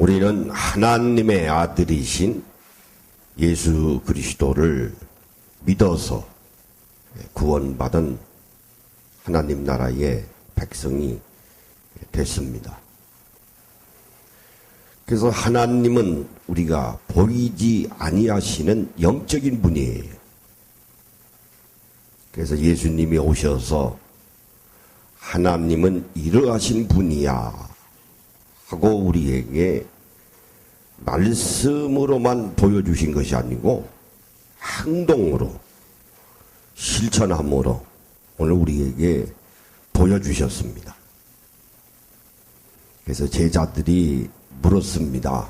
우리는 하나님의 아들이신 예수 그리스도를 믿어서 구원받은 하나님 나라의 백성이 됐습니다. 그래서 하나님은 우리가 보이지 아니하시는 영적인 분이에요. 그래서 예수님이 오셔서 하나님은 이러하신 분이야 하고 우리에게 말씀으로만 보여주신 것이 아니고 행동으로 실천함으로 오늘 우리에게 보여주셨습니다. 그래서 제자들이 물었습니다.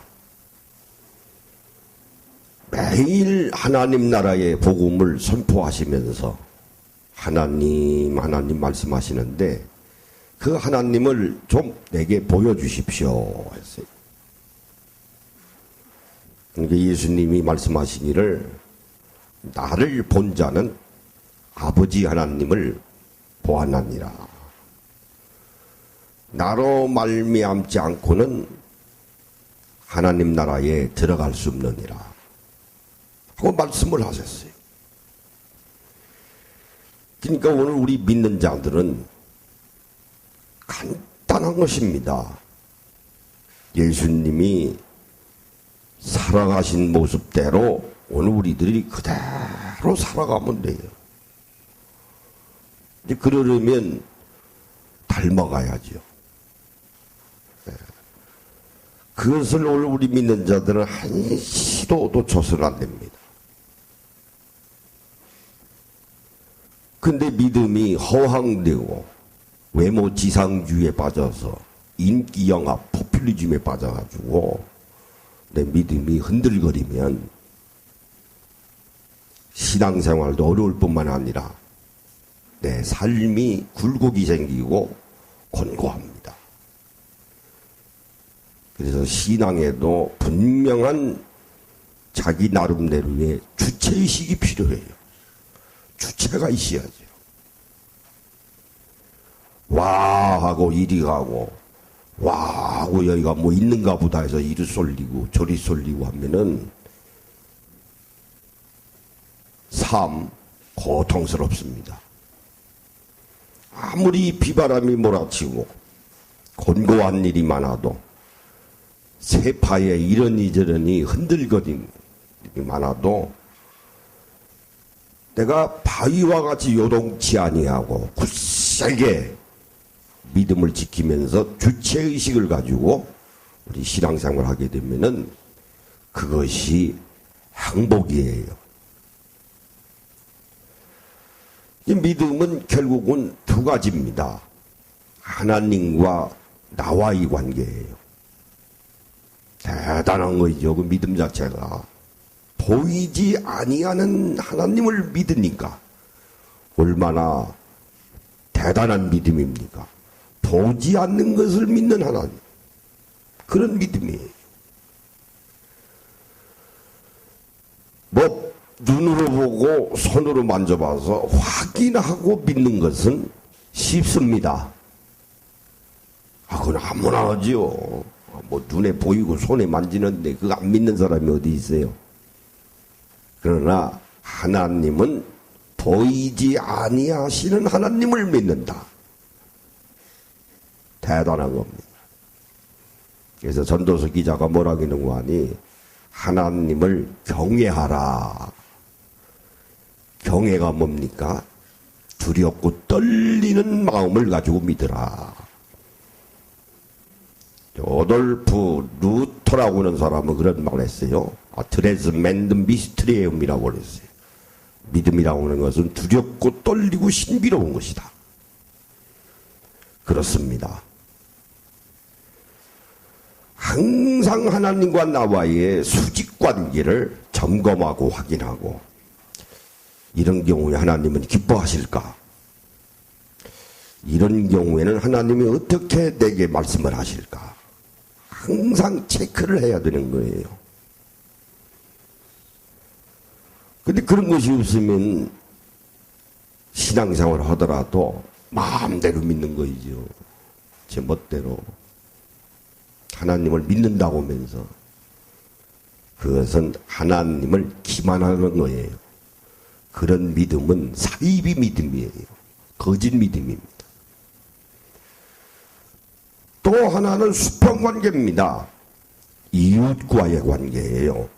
매일 하나님 나라의 복음을 선포하시면서 하나님 말씀하시는데 그 하나님을 좀 내게 보여주십시오 했어요. 그러니까 예수님이 말씀하시기를 나를 본 자는 아버지 하나님을 보았나니라. 나로 말미암지 않고는 하나님 나라에 들어갈 수 없느니라 하고 말씀을 하셨어요. 그러니까 오늘 우리 믿는 자들은 간단한 것입니다. 예수님이 살아가신 모습대로 오늘 우리들이 그대로 살아가면 돼요. 이제 그러려면 닮아가야죠. 그것을 오늘 우리 믿는 자들은 한시도 놓쳐서는 안 됩니다. 근데 믿음이 허황되고 외모 지상주의에 빠져서 인기 영합, 포퓰리즘에 빠져가지고 내 믿음이 흔들거리면 신앙생활도 어려울 뿐만 아니라 내 삶이 굴곡이 생기고 곤고합니다. 그래서 신앙에도 분명한 자기 나름대로의 주체의식이 필요해요. 주체가 있어야죠. 와 하고 이리 가고 와 하고 여기가 뭐 있는가 보다 해서 이리 쏠리고 저리 쏠리고 하면은 삶 고통스럽습니다. 아무리 비바람이 몰아치고 곤고한 일이 많아도 세파에 이러니저러니 흔들거리는 일이 많아도 내가 바위와 같이 요동치 아니하고 굳세게 믿음을 지키면서 주체의식을 가지고 우리 신앙생활을 하게 되면은 그것이 행복이에요. 이 믿음은 결국은 두 가지입니다. 하나님과 나와의 관계예요. 대단한 거죠. 그 믿음 자체가. 보이지 아니하는 하나님을 믿으니까 얼마나 대단한 믿음입니까? 보지 않는 것을 믿는 하나님. 그런 믿음이에요. 뭐 눈으로 보고 손으로 만져봐서 확인하고 믿는 것은 쉽습니다. 그건 아무나 하지요. 뭐 눈에 보이고 손에 만지는데 그거 안 믿는 사람이 어디 있어요? 그러나 하나님은 보이지 아니하시는 하나님을 믿는다. 대단한 겁니다. 그래서 전도서 기자가 뭐라고 했는고 하니 하나님을 경외하라. 경외가 뭡니까? 두렵고 떨리는 마음을 가지고 믿으라. 오돌프 루터라고 하는 사람은 그런 말을 했어요. 트레즈맨드 미스트리움이라고 그랬어요. 믿음이라고 하는 것은 두렵고 떨리고 신비로운 것이다. 그렇습니다. 항상 하나님과 나와의 수직관계를 점검하고 확인하고 이런 경우에 하나님은 기뻐하실까? 이런 경우에는 하나님이 어떻게 내게 말씀을 하실까? 항상 체크를 해야 되는 거예요. 근데 그런 것이 없으면 신앙생활을 하더라도 마음대로 믿는 거이죠. 제 멋대로. 하나님을 믿는다고 하면서 그것은 하나님을 기만하는 거예요. 그런 믿음은 사이비 믿음이에요. 거짓 믿음입니다. 또 하나는 수평관계입니다. 이웃과의 관계예요.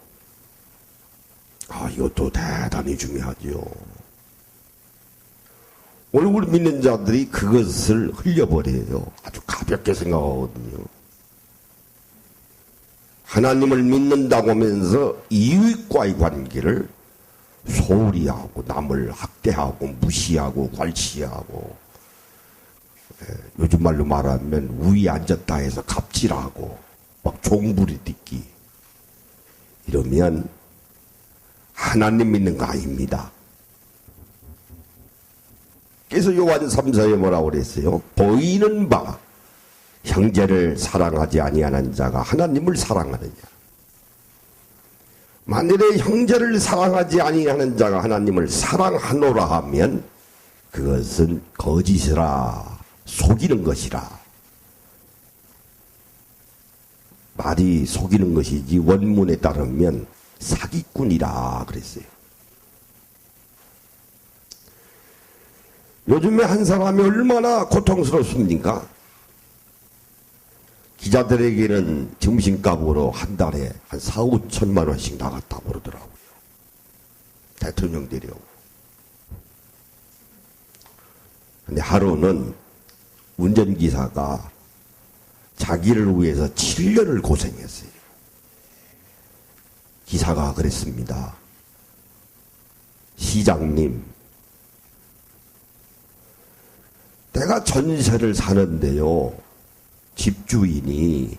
이것도 대단히 중요하죠. 오늘 우리 믿는 자들이 그것을 흘려버려요. 아주 가볍게 생각하거든요. 하나님을 믿는다고 하면서 이웃과의 관계를 소홀히 하고 남을 학대하고 무시하고 괄시하고 요즘 말로 말하면 위에 앉았다 해서 갑질하고 막 종부리 듣기 이러면 하나님 믿는 거 아닙니다. 그래서 요한 3서에 뭐라고 그랬어요? 보이는 바 형제를 사랑하지 아니하는 자가 하나님을 사랑하느냐. 만일에 형제를 사랑하지 아니하는 자가 하나님을 사랑하노라 하면 그것은 거짓이라 속이는 것이라. 말이 속이는 것이지 원문에 따르면 사기꾼이라 그랬어요. 요즘에 한 사람이 얼마나 고통스럽습니까? 기자들에게는 점심값으로 한 달에 한 4, 5천만 원씩 나갔다고 그러더라고요. 대통령 되려고. 근데 하루는 운전기사가 자기를 위해서 7년을 고생했어요. 기사가 그랬습니다. 시장님, 내가 전세를 사는데요. 집주인이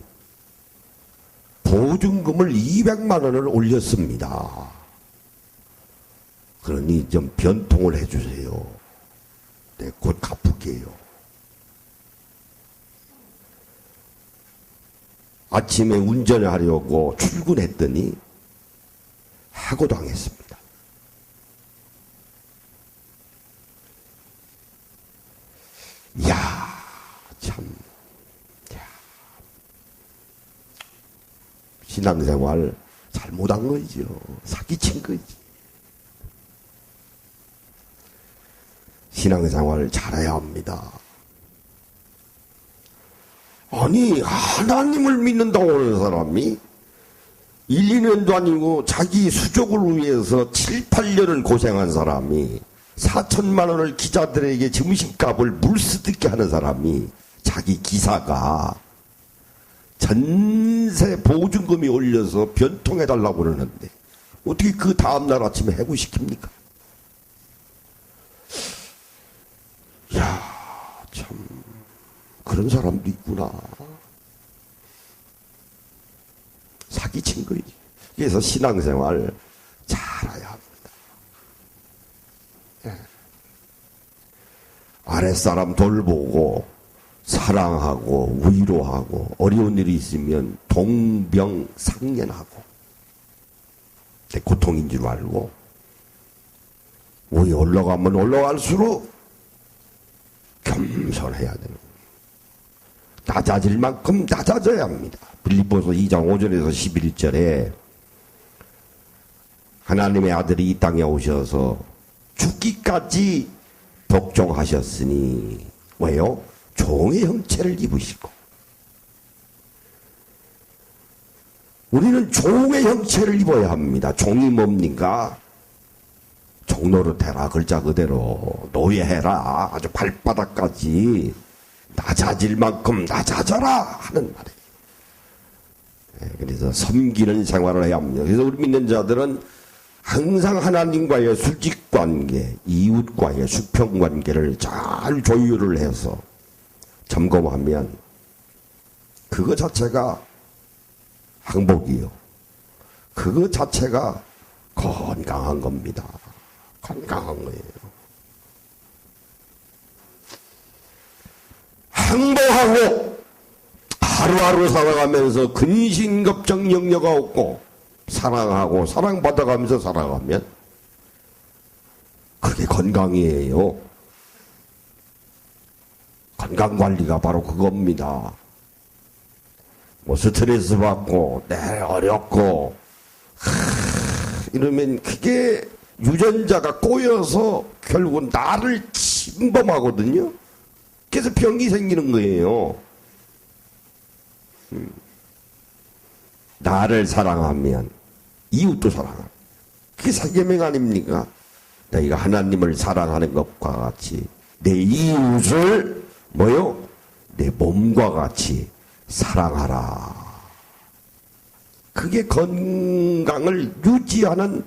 보증금을 200만 원을 올렸습니다. 그러니 좀 변통을 해주세요. 네, 곧 갚을게요. 아침에 운전을 하려고 출근했더니 해고당했습니다. 이야, 참. 신앙생활 잘못한 거죠. 사기친 거지. 신앙생활 잘해야 합니다. 아니, 하나님을 믿는다고 하는 사람이 1, 2년도 아니고 자기 수족을 위해서 7, 8년을 고생한 사람이 4천만 원을 기자들에게 점심값을 물쓰듯게 하는 사람이 자기 기사가 전세 보증금이 올려서 변통해달라고 그러는데 어떻게 그 다음날 아침에 해고시킵니까? 이야, 참 그런 사람도 있구나. 사기친 거지. 그래서 신앙생활 잘해야 합니다. 예. 아랫사람 돌보고 사랑하고 위로하고 어려운 일이 있으면 동병상련하고 내 고통인 줄 알고 위에 올라가면 올라갈수록 겸손해야 되는 거예요. 낮아질 만큼 낮아져야 합니다. 빌립보서 2장 5절에서 11절에 하나님의 아들이 이 땅에 오셔서 죽기까지 복종하셨으니 왜요? 종의 형체를 입으시고 우리는 종의 형체를 입어야 합니다. 종이 뭡니까? 종노릇해라. 글자 그대로 노예해라. 아주 발바닥까지 낮아질 만큼 낮아져라 하는 말이에요. 그래서 섬기는 생활을 해야 합니다. 그래서 우리 믿는 자들은 항상 하나님과의 수직관계, 이웃과의 수평관계를 잘 조율을 해서 점검하면 그거 자체가 행복이요. 그거 자체가 건강한 겁니다. 건강한 거예요. 행복하고 하루하루 살아가면서 근심걱정 염려가 없고 사랑하고 사랑받아가면서 살아가면 그게 건강이에요. 건강관리가 바로 그겁니다. 뭐 스트레스 받고 내 어렵고 이러면 그게 유전자가 꼬여서 결국은 나를 침범하거든요. 그래서 병이 생기는 거예요. 나를 사랑하면 이웃도 사랑하고 그게 사계명 아닙니까? 너희가 하나님을 사랑하는 것과 같이 내 이웃을 뭐요? 내 몸과 같이 사랑하라. 그게 건강을 유지하는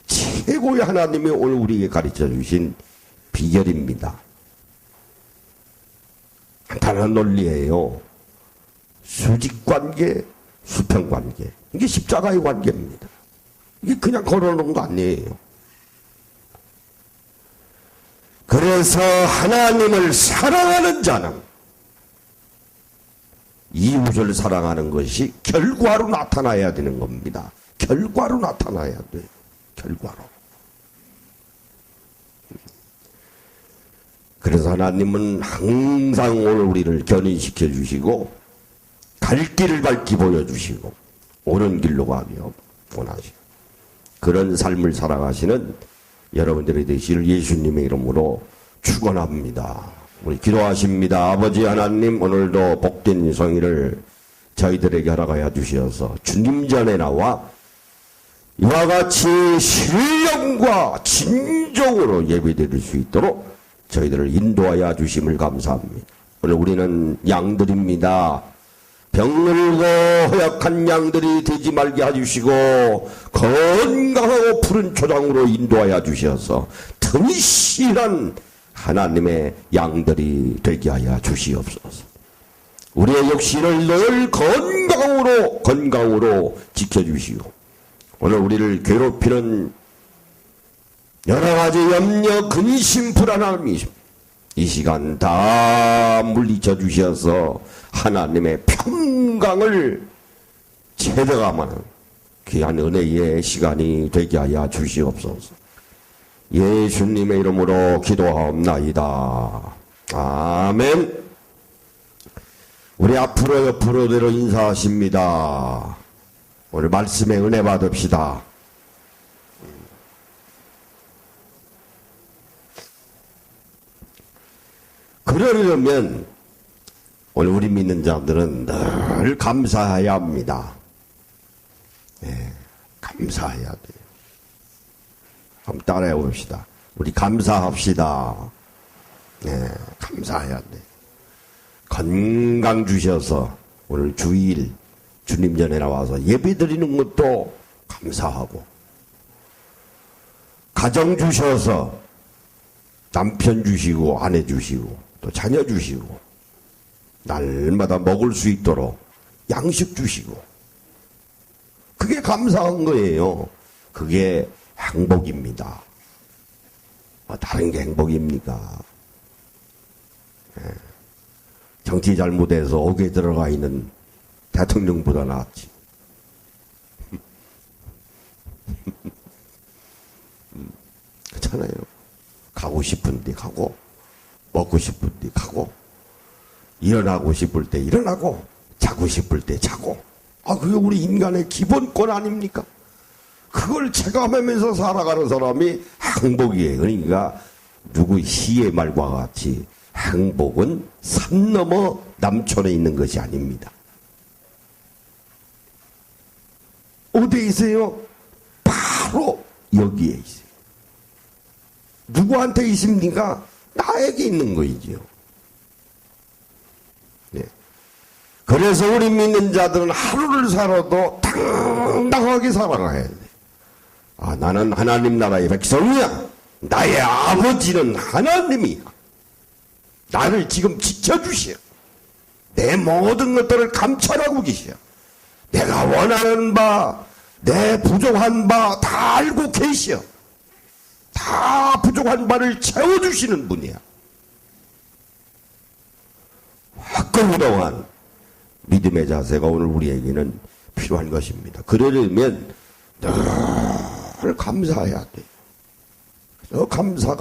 최고의 하나님이 오늘 우리에게 가르쳐 주신 비결입니다. 간단한 논리예요. 수직관계, 수평관계. 이게 십자가의 관계입니다. 이게 그냥 걸어놓은 거 아니에요. 그래서 하나님을 사랑하는 자는 이웃을 사랑하는 것이 결과로 나타나야 되는 겁니다. 결과로 나타나야 돼요. 결과로. 그래서 하나님은 항상 오늘 우리를 견인시켜 주시고 갈 길을 밝히 보여주시고 옳은 길로 가기 원하시고 그런 삶을 살아가시는 여러분들이 되시를 예수님의 이름으로 축원합니다. 우리 기도하십니다. 아버지 하나님, 오늘도 복된 성의를 저희들에게 허락하여 주시어서 주님 전에 나와 이와 같이 신령과 진정으로 예배드릴 수 있도록 저희들을 인도하여 주심을 감사합니다. 오늘 우리는 양들입니다. 병들고 허약한 양들이 되지 말게 해주시고 건강하고 푸른 초장으로 인도하여 주셔서 튼실한 하나님의 양들이 되게 하여 주시옵소서. 우리의 육신을 늘 건강으로 지켜주시고 오늘 우리를 괴롭히는 여러 가지 염려, 근심, 불안함이 이 시간 다 물리쳐 주셔서 하나님의 평강을 체득하는 귀한 은혜의 시간이 되게 하여 주시옵소서. 예수님의 이름으로 기도하옵나이다. 아멘. 우리 앞으로 옆으로대로 인사하십니다. 오늘 말씀에 은혜 받읍시다. 그러려면 오늘 우리 믿는 자들은 늘 감사해야 합니다. 네, 감사해야 돼요. 한번 따라해 봅시다. 우리 감사합시다. 네, 감사해야 돼. 건강 주셔서 오늘 주일 주님 전에 나와서 예배 드리는 것도 감사하고 가정 주셔서 남편 주시고 아내 주시고 또 자녀 주시고 날마다 먹을 수 있도록 양식 주시고 그게 감사한 거예요. 그게 행복입니다. 다른 게 행복입니까? 정치 잘못해서 옥에 들어가 있는 대통령보다 낫지. 그렇잖아요. 가고 싶은 데 가고 먹고 싶은 데 가고 일어나고 싶을 때 일어나고 자고 싶을 때 자고 그게 우리 인간의 기본권 아닙니까? 그걸 체감하면서 살아가는 사람이 행복이에요. 그러니까 누구 시의 말과 같이 행복은 산 넘어 남촌에 있는 것이 아닙니다. 어디에 있어요? 바로 여기에 있어요. 누구한테 있습니까? 나에게 있는 거이죠. 네. 그래서 우리 믿는 자들은 하루를 살아도 당당하게 살아가야 돼. 나는 하나님 나라의 백성이야. 나의 아버지는 하나님이야. 나를 지금 지켜주시오. 내 모든 것들을 감찰하고 계시오. 내가 원하는 바, 내 부족한 바 다 알고 계시오. 다 부족한 바를 채워주시는 분이야. 화끈부동한 믿음의 자세가 오늘 우리에게는 필요한 것입니다. 그러려면 늘 감사해야 돼. 감사.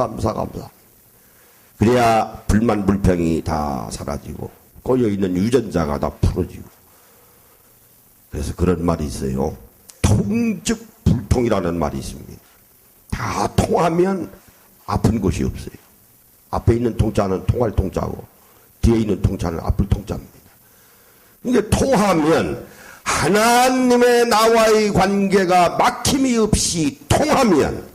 그래야 불만 불평이 다 사라지고 꼬여있는 유전자가 다 풀어지고 그래서 그런 말이 있어요. 통즉 불통이라는 말이 있습니다. 다 통하면 아픈 곳이 없어요. 앞에 있는 통자는 통할 통자고 뒤에 있는 통자는 아플 통자입니다. 이게 통하면 하나님의 나와의 관계가 막힘이 없이 통하면,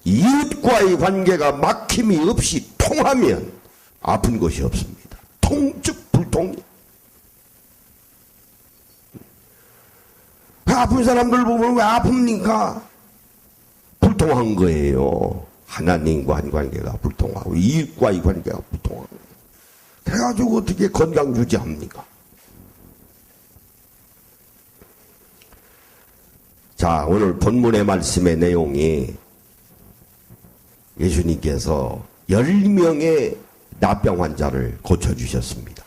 이웃과의 관계가 막힘이 없이 통하면 아픈 것이 없습니다. 통즉 불통. 아픈 사람들 보면 왜 아픕니까? 불통한 거예요. 하나님과의 관계가 불통하고 이웃과의 관계가 불통하고. 그래가지고 어떻게 건강 유지합니까? 자, 오늘 본문의 말씀의 내용이 예수님께서 10명의 납병 환자를 고쳐주셨습니다.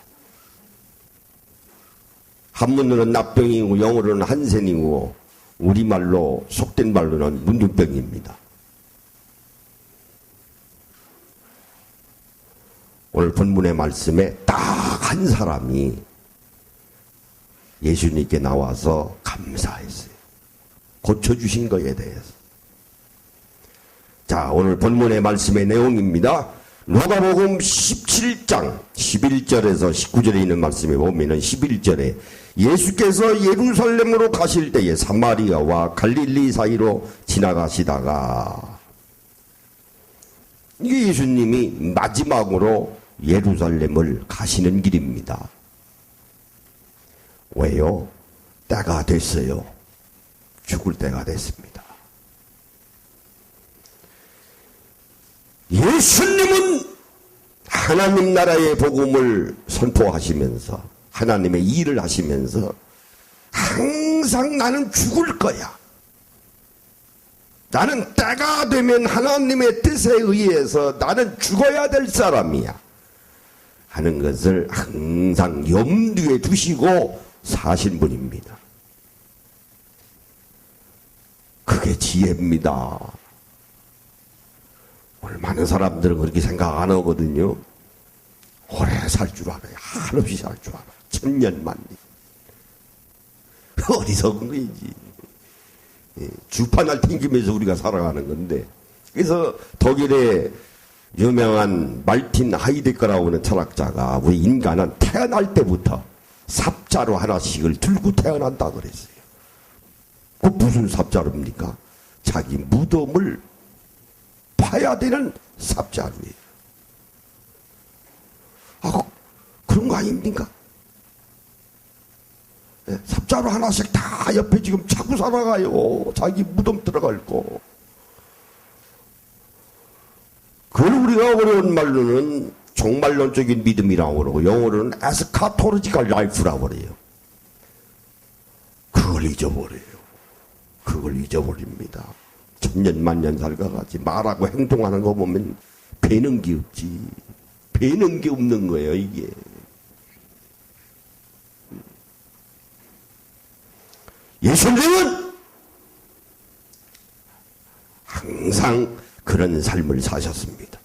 한문으로는 납병이고 영어로는 한센이고 우리말로 속된 말로는 문둥병입니다. 오늘 본문의 말씀에 딱 한 사람이 예수님께 나와서 감사했어요. 고쳐주신 것에 대해서. 자, 오늘 본문의 말씀의 내용입니다. 누가복음 17장 11절에서 19절에 있는 말씀에 보면은 11절에 예수께서 예루살렘으로 가실 때에 사마리아와 갈릴리 사이로 지나가시다가, 이게 예수님이 마지막으로 예루살렘을 가시는 길입니다. 왜요? 때가 됐어요. 죽을 때가 됐습니다. 예수님은 하나님 나라의 복음을 선포하시면서 하나님의 일을 하시면서 항상 나는 죽을 거야. 나는 때가 되면 하나님의 뜻에 의해서 나는 죽어야 될 사람이야 하는 것을 항상 염두에 두시고 사신 분입니다. 그게 지혜입니다. 오늘 많은 사람들은 그렇게 생각 안 하거든요. 오래 살 줄 알아요. 한없이 살 줄 알아. 천년만년. 어리석은 거이지. 주판을 튕기면서 우리가 살아가는 건데. 그래서 독일의 유명한 말틴 하이데거라고 하는 철학자가 우리 인간은 태어날 때부터 삽자루 하나씩을 들고 태어난다 그랬어요. 그 무슨 삽자루입니까? 자기 무덤을 파야 되는 삽자루예요. 아, 그런 거 아닙니까? 네, 삽자루 하나씩 다 옆에 지금 차고 살아가요. 자기 무덤 들어갈 거. 그걸 우리가 어려운 말로는 종말론적인 믿음이라고 그러고 영어로는 에스카토로지컬 라이프라고 그래요. 그걸 잊어버려요. 그걸 잊어버립니다. 천년만년 살아가지 말하고 행동하는 거 보면 배는 게 없지. 배는 게 없는 거예요, 이게. 예수님은 항상 그런 삶을 사셨습니다.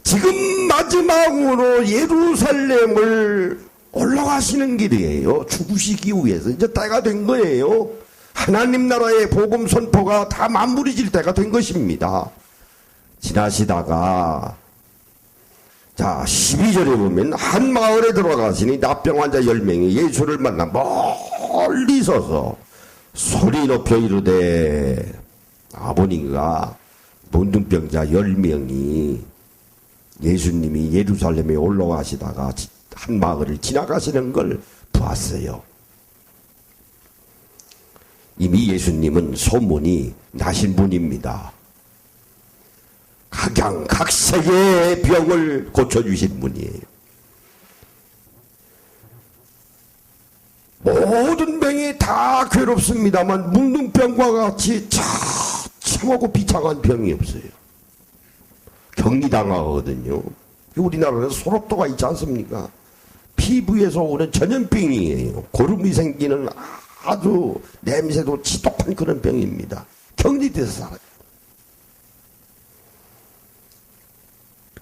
지금 마지막으로 예루살렘을 올라가시는 길이에요. 죽으시기 위해서. 이제 때가 된 거예요. 하나님 나라의 복음 선포가 다 마무리질 때가 된 것입니다. 지나시다가 자 12절에 보면 한 마을에 들어가시니 납병 환자 10명이 예수를 만나 멀리 서서 소리 높여 이르되, 아버님과 문둥병자 10명이 예수님이 예루살렘에 올라가시다가 한 마을을 지나가시는 걸 보았어요. 이미 예수님은 소문이 나신 분입니다. 각양각색의 병을 고쳐주신 분이에요. 모든 병이 다 괴롭습니다만 문둥병과 같이 참하고 비참한 병이 없어요. 격리당하거든요. 우리나라는 소록도가 있지 않습니까? 피부에서 오는 전염병이에요. 고름이 생기는 아주 냄새도 지독한 그런 병입니다. 격리돼서 살아요.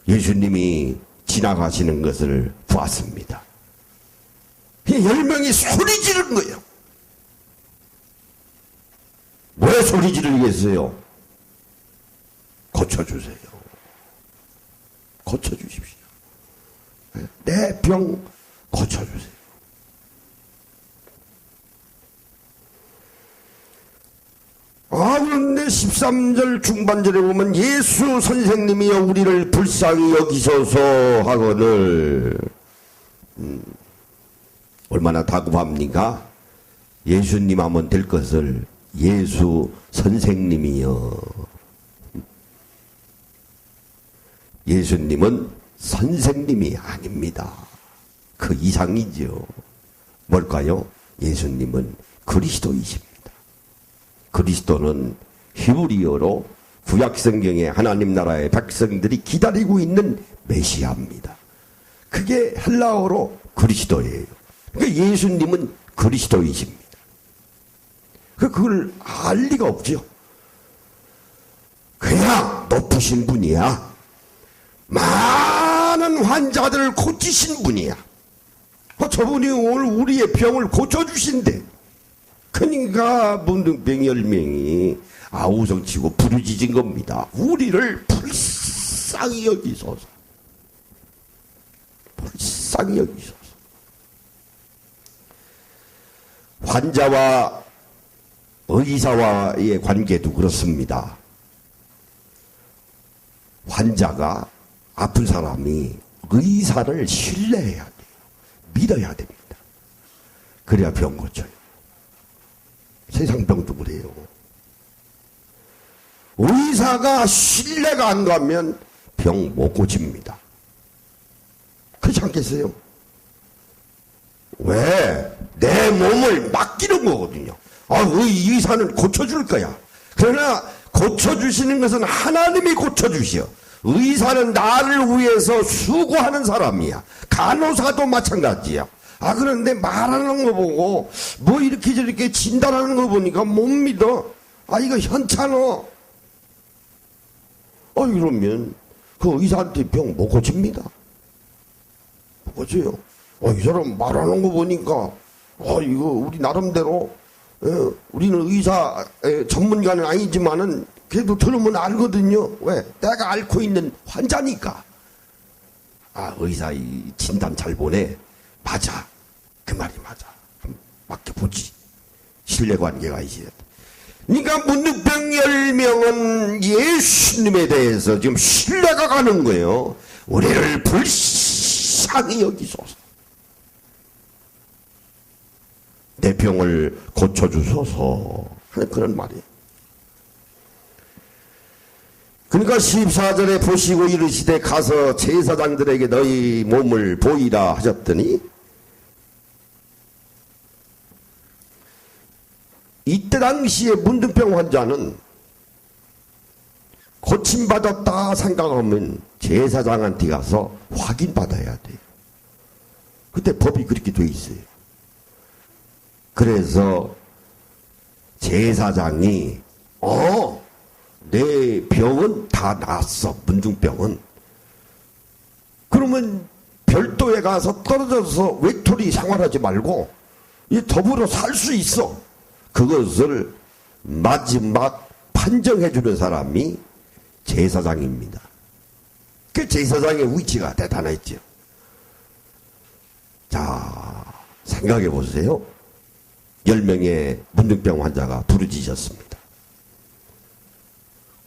예수님이 지나가시는 것을 보았습니다. 10명이 소리 지른 거예요. 소리 지르겠어요? 고쳐주세요. 고쳐주십시오. 내 병 고쳐주세요. 그런데 13절 중반절에 보면 예수 선생님이여 우리를 불쌍히 여기소서 하거늘 얼마나 다급합니까? 예수님 하면 될 것을 예수 선생님이여. 예수님은 선생님이 아닙니다. 그 이상이죠. 뭘까요? 예수님은 그리스도이십니다. 그리스도는 히브리어로 구약성경에 하나님 나라의 백성들이 기다리고 있는 메시아입니다. 그게 헬라어로 그리스도예요. 그러니까 예수님은 그리스도이십니다. 그걸 알 리가 없죠. 그냥 높으신 분이야. 많은 환자들을 고치신 분이야. 저분이 오늘 우리의 병을 고쳐주신대. 그러니까 문둥병 10명이 아우성치고 부르짖은 겁니다. 우리를 불쌍히 여기소서. 불쌍히 여기소서. 환자와 의사와의 관계도 그렇습니다. 환자가 아픈 사람이 의사를 신뢰해야 돼요. 믿어야 됩니다. 그래야 병 고쳐요. 세상 병도 그래요. 의사가 신뢰가 안 가면 병 못 고칩니다. 그렇지 않겠어요? 왜? 내 몸을 맡기는 거거든요. 의사는 고쳐줄 거야. 그러나 고쳐주시는 것은 하나님이 고쳐주시오. 의사는 나를 위해서 수고하는 사람이야. 간호사도 마찬가지야. 그런데 말하는 거 보고 뭐 이렇게 저렇게 진단하는 거 보니까 못 믿어. 이거 현찮어. 이러면 그 의사한테 병 못 고칩니다. 못 고쳐요. 이 사람 말하는 거 보니까 이거 우리 나름대로 우리는 의사 전문가는 아니지만은 그래도 들으면 알거든요. 왜? 내가 앓고 있는 환자니까. 의사 이 진단 잘 보네. 맞아. 그 말이 맞아. 맡겨보지. 신뢰관계가 있어야 돼. 그러니까 문둥병 10명은 예수님에 대해서 지금 신뢰가 가는 거예요. 우리를 불쌍히 여기소서. 내 병을 고쳐주소서 하는 그런 말이에요. 그러니까 14절에 보시고 이르시되 가서 제사장들에게 너희 몸을 보이라 하셨더니 이때 당시에 문둥병 환자는 고침받았다 생각하면 제사장한테 가서 확인받아야 돼요. 그때 법이 그렇게 돼 있어요. 그래서 제사장이 내 병은 다 나았어. 문둥병은. 그러면 별도에 가서 떨어져서 외톨이 생활하지 말고 더불어 살 수 있어. 그것을 마지막 판정해주는 사람이 제사장입니다. 그 제사장의 위치가 대단했죠. 자, 생각해 보세요. 10명의 문둥병 환자가 부르짖었습니다.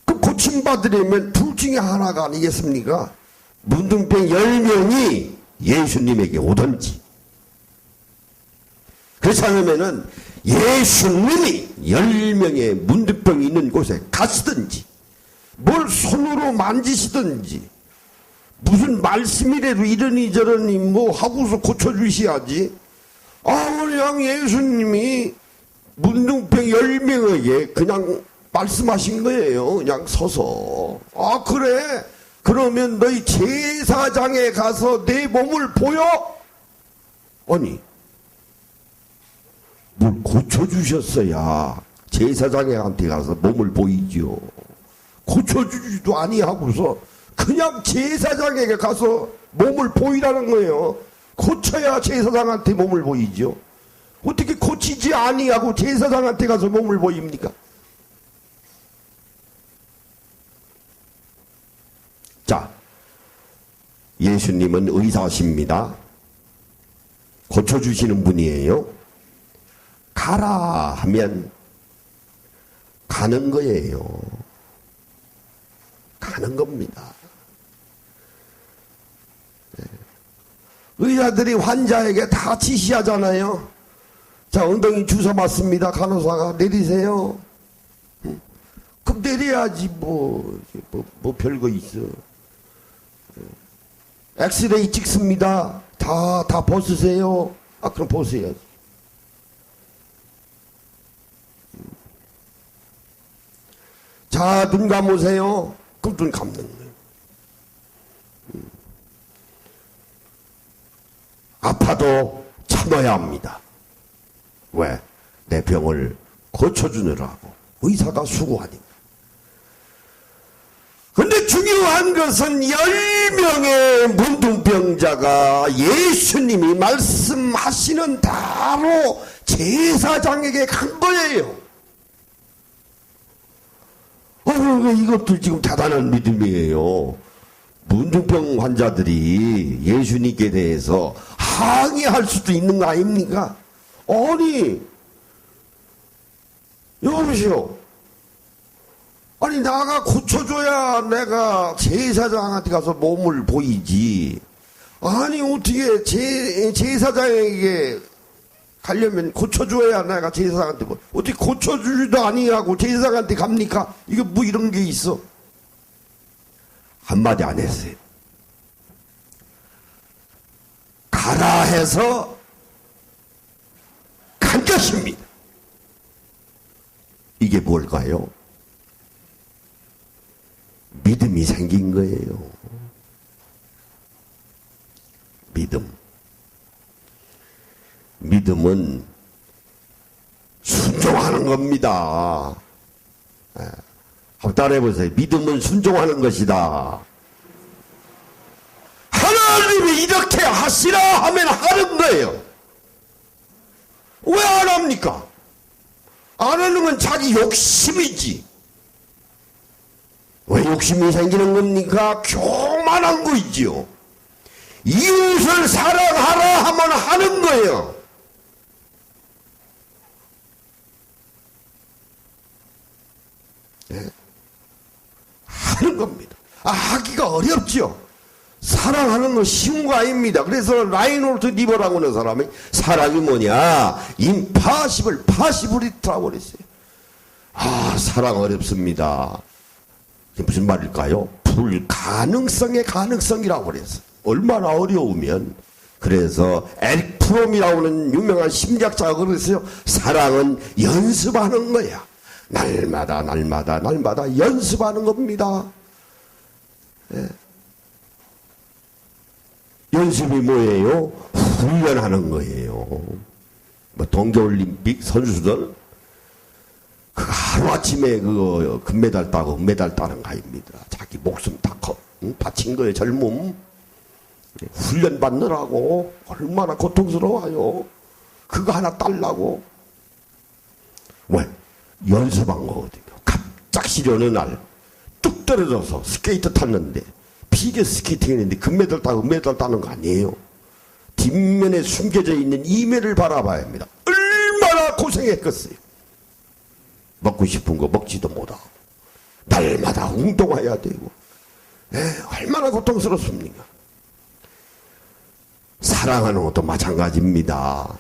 그 고침받으려면 둘 중에 하나가 아니겠습니까? 문둥병 10명이 예수님에게 오든지, 그렇지 않으면은 예수님이 10명의 문둥병이 있는 곳에 가시든지, 뭘 손으로 만지시든지, 무슨 말씀이라도 이러니 저러니 뭐 하고서 고쳐주셔야지. 그냥 예수님이 문둥병 10명에게 그냥 말씀하신 거예요. 그냥 서서. 그래? 그러면 너희 제사장에 가서 내 몸을 보여? 아니, 뭘 고쳐주셨어야 제사장한테 가서 몸을 보이죠. 고쳐주지도 아니하고서 그냥 제사장에게 가서 몸을 보이라는 거예요. 고쳐야 제사장한테 몸을 보이죠. 어떻게 고치지 아니하고 제사장한테 가서 몸을 보입니까? 자, 예수님은 의사십니다. 고쳐주시는 분이에요. 가라 하면 가는 거예요. 가는 겁니다. 의사들이 환자에게 다 지시하잖아요. 자, 엉덩이 주사 맞습니다. 간호사가 내리세요. 그럼 내려야지 뭐 별거 있어. 엑스레이 찍습니다. 다 벗으세요. 아, 그럼 벗어야지. 자, 눈 감으세요. 그럼 눈 감는 거예요. 아파도 참아야 합니다. 왜? 내 병을 고쳐주느라고 의사가 수고하니까. 근데 중요한 것은 10명의 문둥병자가 예수님이 말씀하시는 바로 제사장에게 간 거예요. 이것도 지금 대단한 믿음이에요. 문둥병 환자들이 예수님께 대해서 항의할 수도 있는 거 아닙니까? 아니, 여보세요. 아니, 나가 고쳐줘야 내가 제사장한테 가서 몸을 보이지. 아니, 어떻게 제사장에게 가려면 고쳐줘야 내가 제사장한테 어떻게 고쳐주지도 아니하고 제사장한테 갑니까? 이게 뭐 이런 게 있어? 한마디 안 했어요. 가라 해서 간 것입니다. 이게 뭘까요? 믿음이 생긴 거예요. 믿음은 순종하는 겁니다. 한번 따라해보세요. 믿음은 순종하는 것이다. 하나님이 이렇게 하시라 하면 하는 거예요. 왜 안 합니까? 안 하는 건 자기 욕심이지. 왜 욕심이 생기는 겁니까? 교만한 거이지요. 이웃을 사랑하라 하면 하는 거예요. 네? 하는 겁니다. 하기가 어렵죠. 사랑하는 건 쉬운 거 아닙니다. 그래서 라인홀트 리버라고 하는 사람이 사랑이 뭐냐? 임파시블, 파시블이라고 그랬어요. 사랑 어렵습니다. 이게 무슨 말일까요? 불가능성의 가능성이라고 그랬어요. 얼마나 어려우면. 그래서 에릭 프롬이라고 하는 유명한 심리학자가 그랬어요. 사랑은 연습하는 거야. 날마다 연습하는 겁니다. 예. 연습이 뭐예요? 훈련하는 거예요. 뭐 동계올림픽 선수들 그 하루아침에 그 금메달 따고 은메달 따는 거 아닙니다. 자기 목숨 다 바친 거예요. 젊음 훈련 받느라고 얼마나 고통스러워요. 그거 하나 딸라고. 왜? 연습한 거거든요. 갑작스레 어느 날 뚝 떨어져서 스케이트 탔는데 피겨 스케이팅 했는데 금메달 따고 은메달 따는 거 아니에요. 뒷면에 숨겨져 있는 이면을 바라봐야 합니다. 얼마나 고생했겠어요. 먹고 싶은 거 먹지도 못하고 날마다 운동해야 되고 얼마나 고통스럽습니까? 사랑하는 것도 마찬가지입니다.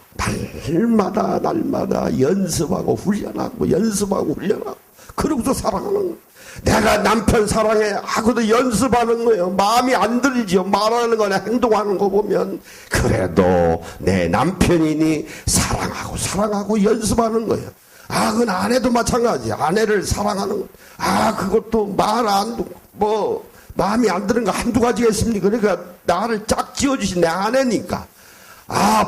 날마다 연습하고 훈련하고 그러고서 사랑하는 거예요. 내가 남편 사랑해 하고도 연습하는 거예요. 마음이 안 들지요. 말하는 거나 행동하는 거 보면 그래도 내 남편이니 사랑하고 연습하는 거예요. 그건 아내도 마찬가지. 아내를 사랑하는 거. 그것도 마음이 안 드는 거 한두 가지겠습니까? 그러니까 나를 짝 지어주신 내 아내니까.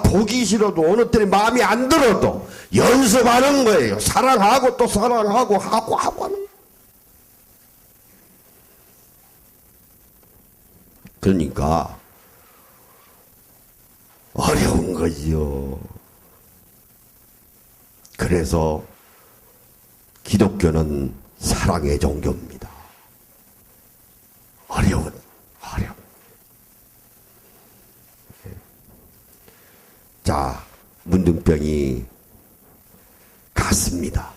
보기 싫어도 어느 때는 마음이 안 들어도 연습하는 거예요. 사랑하고 또 사랑하고 하고 하는 거예요. 그러니까 어려운 거지요. 그래서 기독교는 사랑의 종교입니다. 어려운 자, 문둥병이 갔습니다.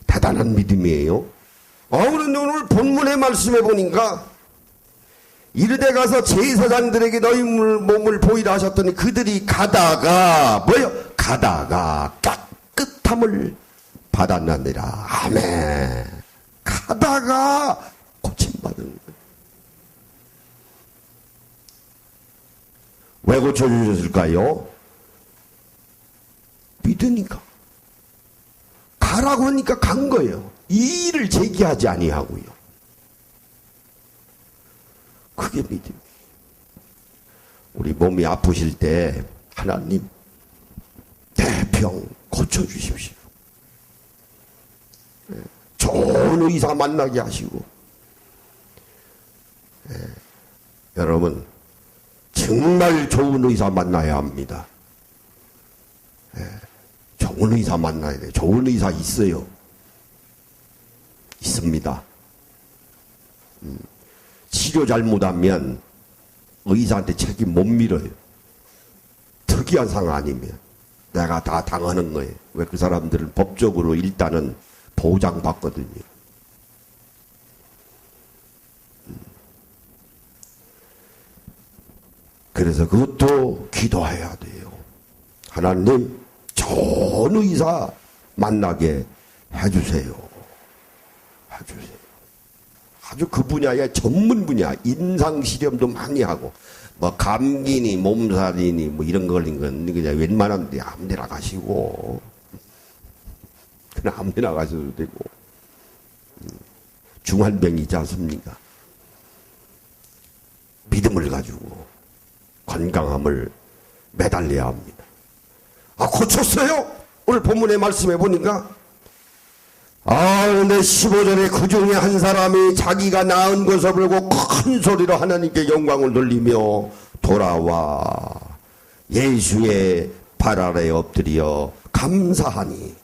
대단한 믿음이에요. 그런데 오늘 본문의 말씀에 보니까 이르되 가서 제사장들에게 너희 몸을 보이라 하셨더니 그들이 가다가 가다가 깨끗함을 받았느니라. 아멘. 가다가 고침받은 거예요. 왜 고쳐주셨을까요? 믿으니까. 가라고 하니까 간 거예요. 이의를 제기하지 아니하고요. 그게 믿음이에요. 우리 몸이 아프실 때 하나님 대병 고쳐주십시오. 좋은 의사 만나게 하시고, 여러분 정말 좋은 의사 만나야 합니다. 좋은 의사 만나야 돼요. 좋은 의사 있어요. 있습니다. 치료 잘못하면 의사한테 책임 못 밀어요. 특이한 상황 아니면 내가 다 당하는 거예요. 왜? 그 사람들은 법적으로 일단은 보장받거든요. 그래서 그것도 기도해야 돼요. 하나님 좋은 의사 만나게 해주세요. 해주세요. 아주 그 분야의 전문 분야, 임상실험도 많이 하고, 뭐 감기니 몸살이니 뭐 이런 거 걸린 건 그냥 웬만한 데 아무 데나 가시고, 그냥 아무 데나 가셔도 되고, 중환병이 있지 않습니까? 믿음을 가지고 건강함을 매달려야 합니다. 고쳤어요? 오늘 본문의 말씀에 보니까 근데 15절에 그 중에 한 사람이 자기가 낳은 것을 보고 큰 소리로 하나님께 영광을 돌리며 돌아와 예수의 발 아래에 엎드려 감사하니.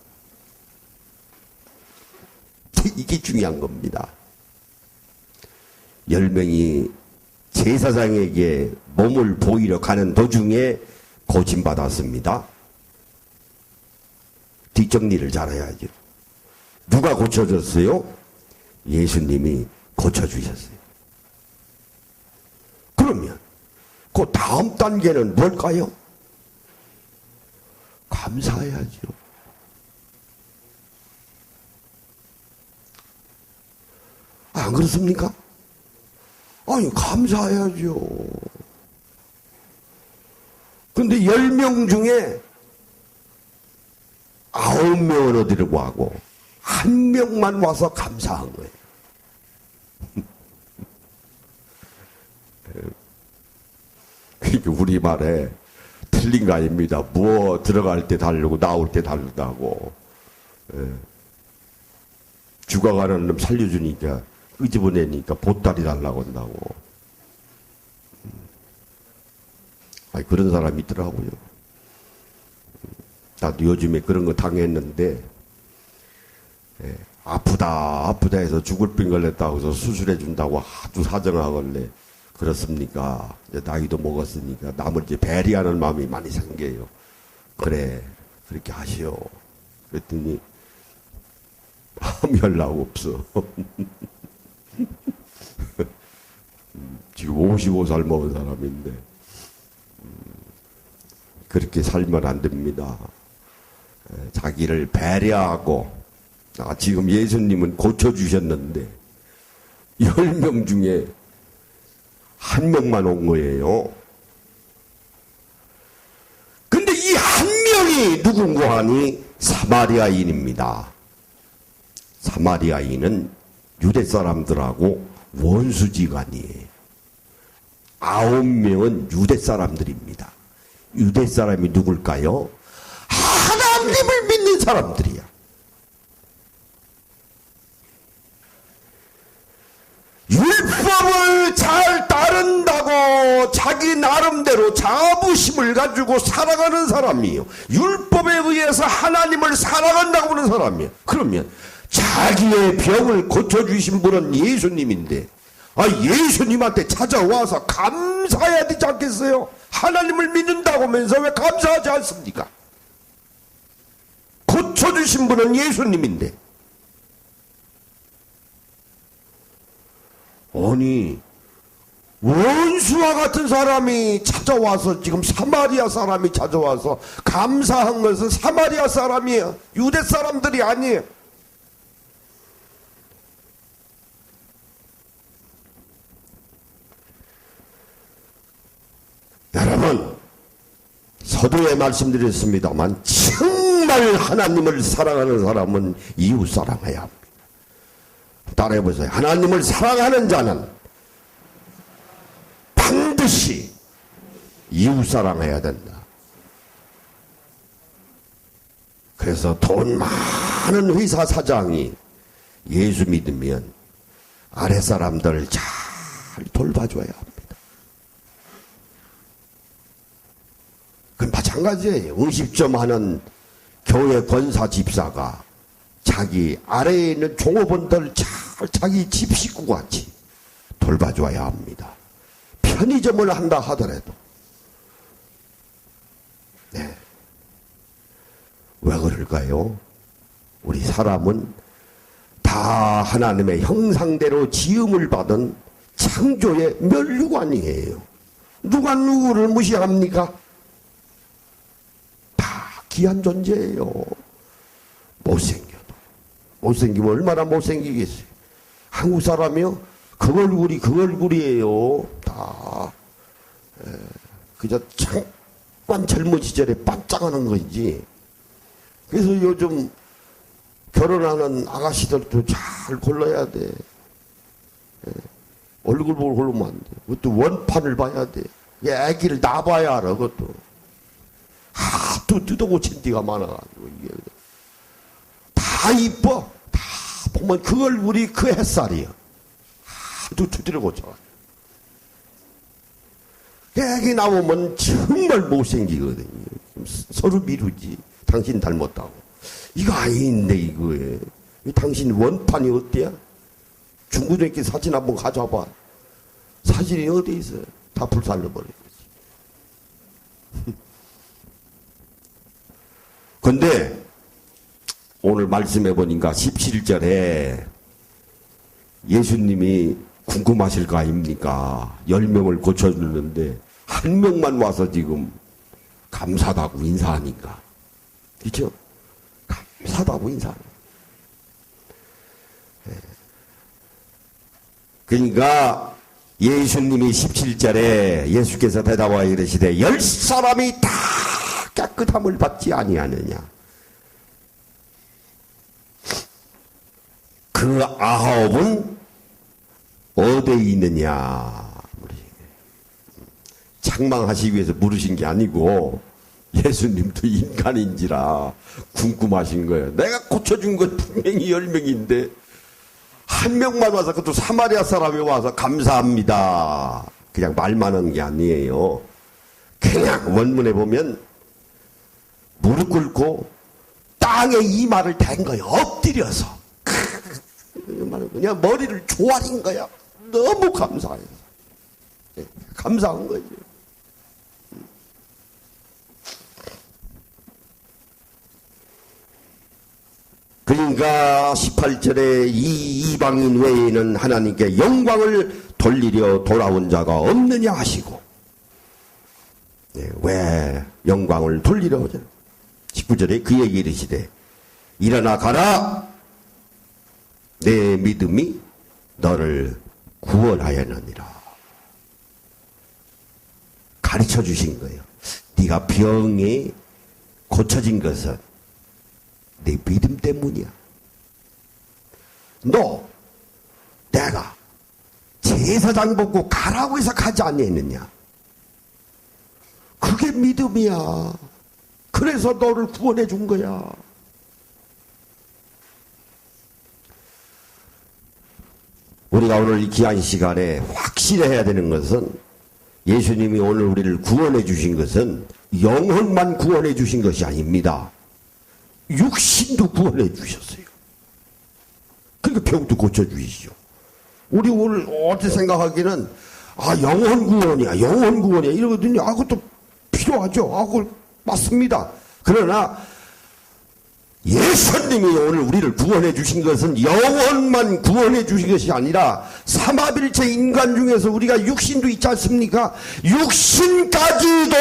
이게 중요한 겁니다. 10명이 제사장에게 몸을 보이러 가는 도중에 고침받았습니다. 뒷정리를 잘해야죠. 누가 고쳐줬어요? 예수님이 고쳐주셨어요. 그러면 그 다음 단계는 뭘까요? 감사해야죠. 안 그렇습니까? 아니, 감사해야죠. 근데 10명 중에 9명은 어디로 가고 1명만 와서 감사한 거예요. 그러니까 우리말에 틀린 거 아닙니다. 뭐 들어갈 때 다르고 나올 때 다르다고. 죽어가는 놈 살려주니까 끄집어내니까 보따리 달라고 한다고. 그런 사람이 있더라고요. 나도 요즘에 그런 거 당했는데, 아프다 해서 죽을 병 걸렸다고 해서 수술해 준다고 아주 사정하길래, 그렇습니까? 이제 나이도 먹었으니까 남을 이제 배려하는 마음이 많이 생겨요. 그래, 그렇게 하시오. 그랬더니 아무 연락 없어. 지금 55살 먹은 사람인데 그렇게 살면 안 됩니다. 자기를 배려하고, 지금 예수님은 고쳐주셨는데 10명 중에 1명만 온 거예요. 근데 이 1명이 누군가 하니 사마리아인입니다. 사마리아인은 유대 사람들하고 원수지간이에요. 9명은 유대 사람들입니다. 유대 사람이 누굴까요? 하나님을 믿는 사람들이야. 율법을 잘 따른다고 자기 나름대로 자부심을 가지고 살아가는 사람이에요. 율법에 의해서 하나님을 살아간다고 하는 사람이에요. 그러면 자기의 병을 고쳐주신 분은 예수님인데, 예수님한테 찾아와서 감사해야 되지 않겠어요? 하나님을 믿는다고 하면서 왜 감사하지 않습니까? 고쳐주신 분은 예수님인데. 아니, 원수와 같은 사람이 찾아와서, 지금 사마리아 사람이 찾아와서 감사한 것은 사마리아 사람이에요. 유대 사람들이 아니에요. 여러분, 서두에 말씀드렸습니다만 정말 하나님을 사랑하는 사람은 이웃 사랑해야 합니다. 따라해보세요. 하나님을 사랑하는 자는 반드시 이웃 사랑해야 된다. 그래서 돈 많은 회사 사장이 예수 믿으면 아래 사람들 잘 돌봐줘야 합니다. 그건 마찬가지예요. 음식점 하는 교회 권사 집사가 자기 아래에 있는 종업원들 잘 자기 집 식구같이 돌봐줘야 합니다. 편의점을 한다 하더라도. 네. 왜 그럴까요? 우리 사람은 다 하나님의 형상대로 지음을 받은 창조의 멸류관이에요. 누가 누구를 무시합니까? 다 귀한 존재예요. 못생겨도. 못생기면 얼마나 못생기겠어요. 한국 사람이요? 그 얼굴이 그 얼굴이에요. 다 그저 잠깐 젊은 시절에 반짝하는 거지. 그래서 요즘 결혼하는 아가씨들도 잘 골라야 돼. 얼굴 보고 고르면 안 돼. 그것도 원판을 봐야 돼. 애기를 낳아봐야 알아. 그것도 하도 뜯어고친 데가 많아가지고 이게 다 이뻐. 다 보면 그 얼굴이 그 햇살이야. 하도 두드려 고쳐가지고 애기 나오면 정말 못생기거든요. 서로 미루지. 당신 닮았다고. 이거 아닌데 이거에. 당신 원판이 어때야? 중고등학교 사진 한번 가져와봐. 사진이 어디 있어요? 다 불살려버린 거지. 근데 오늘 말씀해 보니까 17절에 예수님이 궁금하실 거 아닙니까? 10명을 고쳐주는데 한 명만 와서 지금 감사하다고 인사하니까. 그렇죠? 감사하다고 인사하니까. 그러니까 예수님이 17절에 예수께서 대답하여 이르시되 10사람이 다 깨끗함을 받지 아니하느냐. 그 9은 어디에 있느냐. 책망하시기 위해서 물으신 게 아니고 예수님도 인간인지라 궁금하신 거예요. 내가 고쳐준 건 분명히 10명인데 한 명만 와서, 그것도 사마리아 사람이 와서 감사합니다. 그냥 말만 한 게 아니에요. 그냥 원문에 보면 무릎 꿇고 땅에 이마를 댄 거예요. 엎드려서. 그냥 머리를 조아린 거야. 너무 감사해요. 감사한 거죠. 그러니까 18절에 이 이방인 외에는 하나님께 영광을 돌리려 돌아온 자가 없느냐 하시고, 왜 영광을 돌리려 오냐. 19절에 그에게 이르시되 일어나 가라, 내 믿음이 너를 구원하였느니라. 가르쳐 주신 거예요. 네가 병이 고쳐진 것은 내 믿음 때문이야. 너 내가 제사장 보고 가라고 해서 가지 않겠느냐. 그게 믿음이야. 그래서 너를 구원해 준 거야. 우리가 오늘 이 귀한 시간에 확실해야 되는 것은, 예수님이 오늘 우리를 구원해 주신 것은 영혼만 구원해 주신 것이 아닙니다. 육신도 구원해 주셨어요. 그러니까 병도 고쳐 주시죠. 우리 오늘 어떻게 생각하기는 영혼 구원이야, 영혼 구원이야 이러거든요. 그것도 필요하죠. 그거 맞습니다. 그러나 예수님이 오늘 우리를 구원해 주신 것은 영혼만 구원해 주신 것이 아니라 삼합일체 인간 중에서 우리가 육신도 있지 않습니까? 육신까지도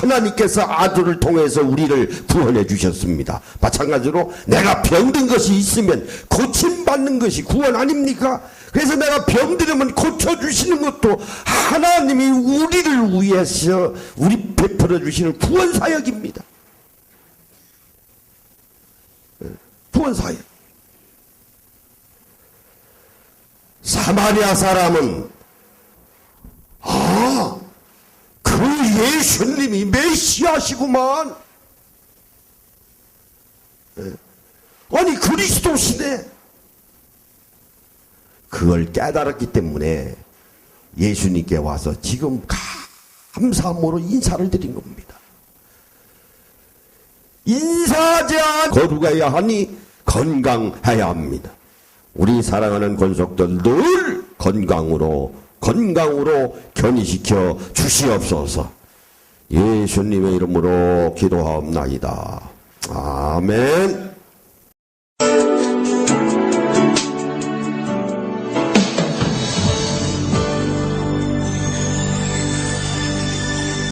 하나님께서 아들을 통해서 우리를 구원해 주셨습니다. 마찬가지로 내가 병든 것이 있으면 고침받는 것이 구원 아닙니까? 그래서 내가 병들으면 고쳐주시는 것도 하나님이 우리를 위해서 우리 베풀어 주시는 구원 사역입니다. 구원 사역. 사마리아 사람은 그 예수님이 메시아시구만. 아니 그리스도시네. 그걸 깨달았기 때문에 예수님께 와서 지금 감사함으로 인사를 드린 겁니다. 인사하지 않고 거룩해야 하니 건강해야 합니다. 우리 사랑하는 권속들 늘 건강으로 견이시켜 주시옵소서. 예수님의 이름으로 기도하옵나이다. 아멘.